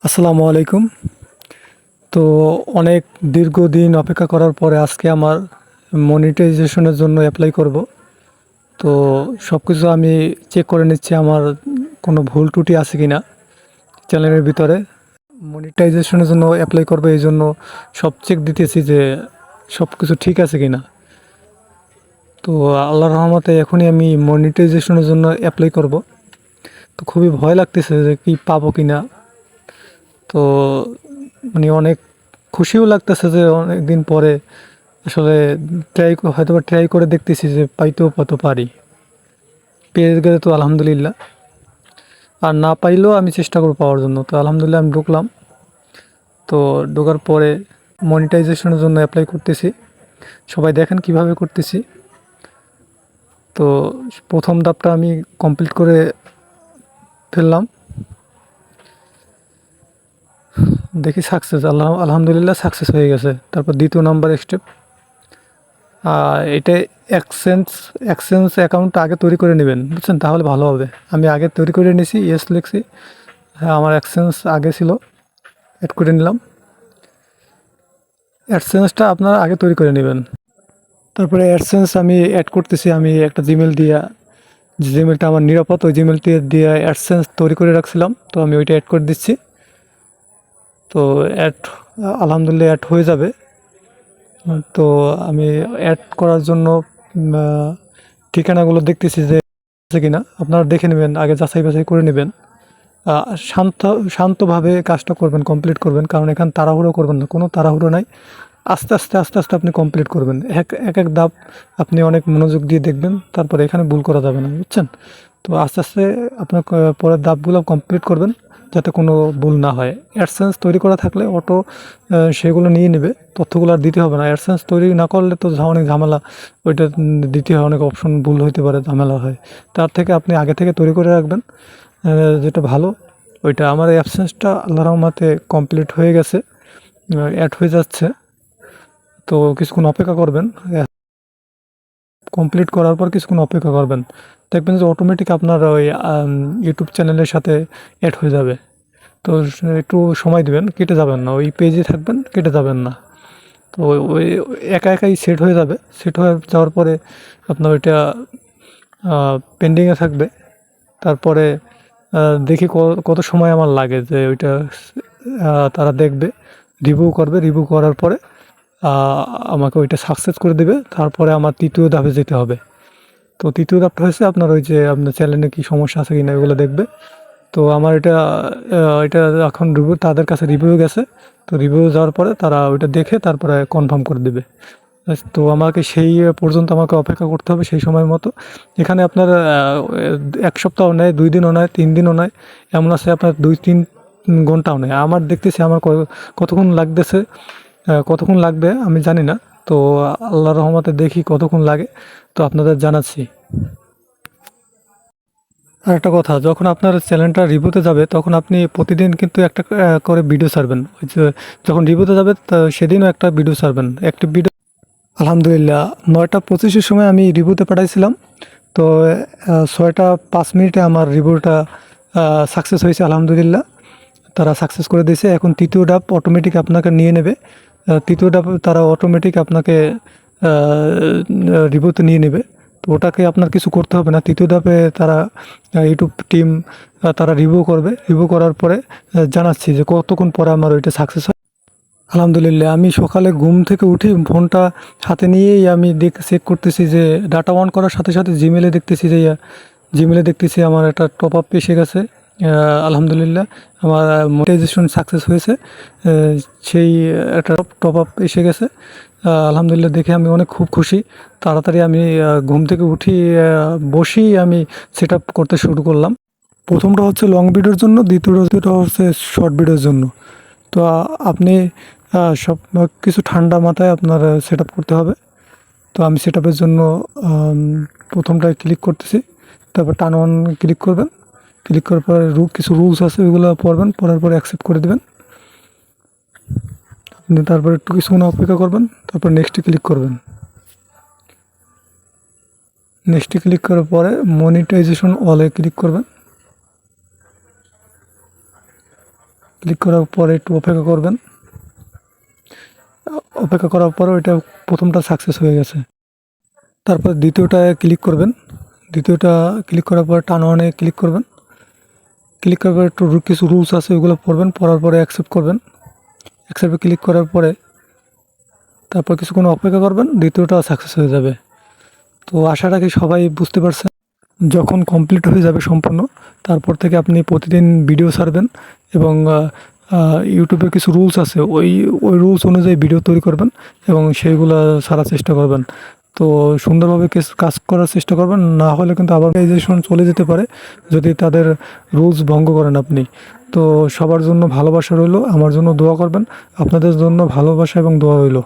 আসসালামু আলাইকুম। তো অনেক দীর্ঘদিন অপেক্ষা করার পরে আজকে আমার মনিটাইজেশনের জন্য অ্যাপ্লাই করব। তো সব কিছু আমি চেক করে নিচ্ছি আমার কোনো ভুল ত্রুটি আছে কি না চ্যানেলের ভিতরে। মনিটাইজেশনের জন্য অ্যাপ্লাই করবো, এই জন্য সব চেক দিতেছি যে সব কিছু ঠিক আছে কি না। তো আল্লাহর রহমতে এখনই আমি মনিটাইজেশনের জন্য অ্যাপ্লাই করব। তো খুবই ভয় লাগতেছে যে কি পাবো কি না। তো মানে অনেক খুশিও লাগতেছে যে অনেক দিন পরে আসলে ট্রাই করে দেখতেছি যে পাইতেও কত পারি। পেয়ে গেলে তো আলহামদুলিল্লাহ, আর না পাইলেও আমি চেষ্টা করবো পাওয়ার জন্য। তো আলহামদুলিল্লাহ আমি ঢুকলাম। তো ঢোকার পরে মনিটাইজেশনের জন্য অ্যাপ্লাই করতেছি। সবাই দেখেন কিভাবে করতেছি। তো প্রথম ধাপটা আমি কমপ্লিট করে ফেললাম, দেখি সাকসেস, আলহামদুলিল্লাহ সাকসেস হয়ে গেছে। তারপর দ্বিতীয় নাম্বার স্টেপ, এটা এক্সচেঞ্জ এক্সচেঞ্জ অ্যাকাউন্ট আগে তৈরি করে নেবেন, বুঝছেন, তাহলে ভালো হবে। আমি আগে তৈরি করে নিয়েছি, ইয়েস লিখছি। হ্যাঁ, আমার এক্সচেঞ্জ আগে ছিল, অ্যাড করে নিলাম। অ্যাডসেন্সটা আপনারা আগে তৈরি করে নেবেন। তারপরে অ্যাডসেন্স আমি অ্যাড করতেছি। আমি একটা জিমেল দিয়া, যে জিমেলটা আমার নিরাপদ, ওই জিমেলটি দিয়ে অ্যাডসেন্স তৈরি করে রাখছিলাম। তো আমি ওইটা অ্যাড করে দিচ্ছি। তো অ্যাড আলহামদুলিল্লাহ অ্যাড হয়ে যাবে। তো আমি অ্যাড করার জন্য ঠিকানাগুলো দেখতেছি যে আছে কিনা। আপনারা দেখে নেবেন, আগে যাচাই বাছাই করে নেবেন। শান্ত শান্তভাবে কাজটা করবেন, কমপ্লিট করবেন, কারণ এখানে তাড়াহুড়ো করবেন না, কোনো তাড়াহুড়ো নাই। আস্তে আস্তে আস্তে আস্তে আপনি কমপ্লিট করবেন। এক এক এক ধাপ আপনি অনেক মনোযোগ দিয়ে দেখবেন, তারপরে এখানে ভুল করা যাবে না, বুঝছেন। তো আস্তে আস্তে আপনার পরের ধাপগুলো কমপ্লিট করবেন, যাতে কোনো ভুল না হয়। অ্যাডসেন্স তৈরি করা থাকলে অটো সেগুলো নিয়ে নেবে, তথ্যগুলো আর দিতে হবে না। অ্যাডসেন্স তৈরি না করলে তো অনেক ঝামেলা, ওইটা দিতে হয়, অনেক অপশন ভুল হইতে পারে, ঝামেলা হয়। তার থেকে আপনি আগে থেকে তৈরি করে রাখবেন, যেটা ভালো ওইটা। আমার অ্যাবসেন্সটা আল্লাহর রহমতে কমপ্লিট হয়ে গেছে, অ্যাড হয়ে যাচ্ছে। তো কিছুক্ষণ অপেক্ষা করবেন। কমপ্লিট করার পর কিছুক্ষণ অপেক্ষা করবেন, দেখবেন যে অটোমেটিক আপনার ওই ইউটিউব চ্যানেলের সাথে অ্যাড হয়ে যাবে। তো একটু সময় দিবেন, কেটে যাবেন না, ওই পেজে থাকবেন, কেটে যাবেন না। তো ওই একা একাই সেট হয়ে যাবে। সেট হয়ে যাওয়ার পরে আপনার ওইটা পেন্ডিংয়ে থাকবে। তারপরে দেখি কত সময় আমার লাগে যে ওইটা তারা দেখবে, রিভিউ করবে। রিভিউ করার পরে আমাকে ওইটা সাকসেস করে দেবে। তারপরে আমার তৃতীয় ধাপে যেতে হবে। তো তৃতীয় ধাপটা হয়েছে আপনার ওই যে আপনার চ্যানেলে কি সমস্যা আছে কিনা এগুলো দেখবে। তো আমার এটা এখন রিভিউ, তাদের কাছে রিভিউ গেছে। তো রিভিউ যাওয়ার পরে তারা ওইটা দেখে তারপরে কনফার্ম করে দেবে। তো আমাকে সেই পর্যন্ত আমাকে অপেক্ষা করতে হবে সেই সময় মতো। এখানে আপনার ১ সপ্তাহও নেয়, ২ দিনও নেয়, ৩ দিনও নেয়। এমন আছে আপনার ২-৩ ঘন্টাও নেয়। আমার দেখতেছি আমার কতক্ষণ লাগতেছে, কতক্ষণ লাগবে আমি জানি না। তো আল্লাহর রহমতে দেখি কতক্ষণ লাগে, তো আপনাদের জানাচ্ছি। আর একটা কথা, যখন আপনার চ্যানেলটা রিভিউতে যাবে তখন আপনি প্রতিদিন কিন্তু একটা করে ভিডিও ছাড়বেন। ওই যে যখন রিভিউতে যাবে সেদিনও একটা ভিডিও ছাড়বেন, একটি ভিডিও। আলহামদুলিল্লাহ ৯টা ২৫-এর সময় আমি রিভিউতে পাঠাইছিলাম। তো ৬টা ৫ মিনিটে আমার রিভিউটা সাকসেস হয়েছে আলহামদুলিল্লাহ। তারা সাকসেস করে দিয়েছে। এখন তৃতীয় ধাপ অটোমেটিক আপনাকে নিয়ে নেবে। তৃতীয় ধাপ তারা অটোমেটিক আপনাকে রিভিউতে নিয়ে নেবে। তো ওটাকে আপনার কিছু করতে হবে না। তৃতীয় ধাপে তারা ইউটিউব টিম তারা রিভিউ করবে। রিভিউ করার পরে জানাচ্ছি যে কতক্ষণ পরে আমার ওইটা সাকসেস হয়। আলহামদুলিল্লাহ আমি সকালে ঘুম থেকে উঠে ফোনটা হাতে নিয়েই আমি চেক করতেছি যে ডাটা অন করার সাথে সাথে জিমেলে দেখতেছি আমার একটা টপ আপ এসে গেছে। আলহামদুলিল্লাহ আমার মনিটাইজেশন সাকসেস হয়েছে। সেই একটা টপ আপ এসে গেছে। আলহামদুলিল্লাহ দেখে আমি অনেক খুব খুশি। তাড়াতাড়ি আমি ঘুম থেকে উঠি, বসেই আমি সেট আপ করতে শুরু করলাম। প্রথমটা হচ্ছে লং ভিডিওর জন্য, দ্বিতীয়টা হচ্ছে শর্ট ভিডিওর জন্য। তো আপনি সব কিছু ঠান্ডা মাথায় আপনার সেট আপ করতে হবে। তো আমি সেট আপের জন্য প্রথমটায় ক্লিক করতেছি। তারপর টার্ন অন ক্লিক করবেন। ক্লিক করার পরে কিছু রুলস আছে, ওইগুলো পড়বেন, পড়ার পরে অ্যাকসেপ্ট করে দেবেন। আপনি তারপর একটু কিছুক্ষণ অপেক্ষা করবেন, তারপর নেক্সটে ক্লিক করবেন। নেক্সটে ক্লিক করার পরে মনিটাইজেশন অলে ক্লিক করবেন। ক্লিক করার পরে একটু অপেক্ষা করবেন। অপেক্ষা করার পরে ওইটা প্রথমটা সাকসেস হয়ে গেছে। তারপর দ্বিতীয়টায় ক্লিক করবেন। দ্বিতীয়টা ক্লিক করার পর টান অনে ক্লিক করবেন। ক্লিক করার পরে একটু কিছু রুলস আছে ওইগুলো পড়বেন, পড়ার পরে অ্যাকসেপ্ট করবেন। অ্যাকসেপ্টে ক্লিক করার পরে তারপর কিছুক্ষণ অপেক্ষা করবেন, দ্বিতীয়টা সাকসেস হয়ে যাবে। তো আশা রাখি সবাই বুঝতে পারছেন। যখন কমপ্লিট হয়ে যাবে সম্পূর্ণ, তারপর থেকে আপনি প্রতিদিন ভিডিও ছাড়বেন এবং ইউটিউবের কিছু রুলস আছে, ওই রুলস অনুযায়ী ভিডিও তৈরি করবেন এবং সেইগুলো ছাড়ার চেষ্টা করবেন। তো সুন্দরভাবে কাজ করার চেষ্টা করবেন, না হলে কিন্তু আবার মনিটাইজেশন চলে যেতে পারে যদি তাদের রুলস ভঙ্গ করেন আপনি। তো সবার জন্য ভালোবাসা রইলো, আমার জন্য দোয়া করবেন, আপনাদের জন্য ভালোবাসা এবং দোয়া রইলো।